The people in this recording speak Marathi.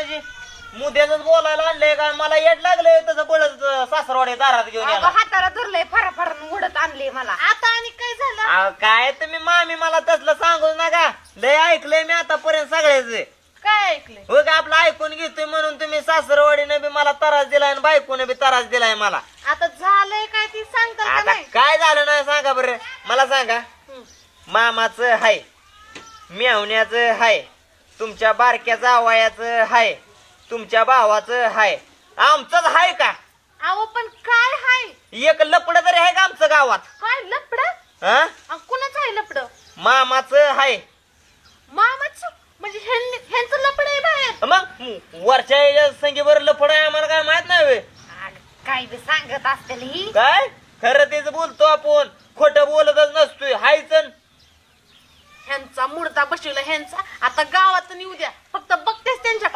म्हणजे मुद्द्याच बोलायला आणलंय का मला येड लागलंय तसं बळच सासरवाडी दारात घेऊन यायला. हाताला धरलंय फराफर उडत आणले मला. आता आणि काय झालं? काय तुम्ही मामी मला तसलं सांगू नका. लय ऐकलंय मी आतापर्यंत सगळ्याच. काय ऐकलंय? हो का आपलं ऐकून घेतोय म्हणून तुम्ही सासरवाडीने बी मला त्रास दिलाय आणि बायकोने बी त्रास दिलाय मला. आता झालंय काय ती सांगता का आता नाही? काय झालं नाही सांगा बरं मला सांगा. मामाचं हाय, मेवण्याचं हाय, तुमच्या बारक्या जावयाचं हाय, तुमच्या भावाचं हाय, आमचंच हाय का? अहो पण काय हाय? एक लपड तरी आहे का आमचं गावात? काय लपड? हा कुणाच आहे लपड? मामाचं हाय. मामाच म्हणजे ह्यांचं लपड आहे बाहेर? मग वरच्या संगीवर लफड आहे आम्हाला काय माहित नाही व्हय? काय बी सांगत असतील ही. काय खरं तेच बोलतो आपण, खोटं बोलतच नसतोय. हायच ह्यांचा मुर्दा बसवला ह्यांचा. आता गावात येऊ द्या, फक्त बघतेच त्यांच्याकडे.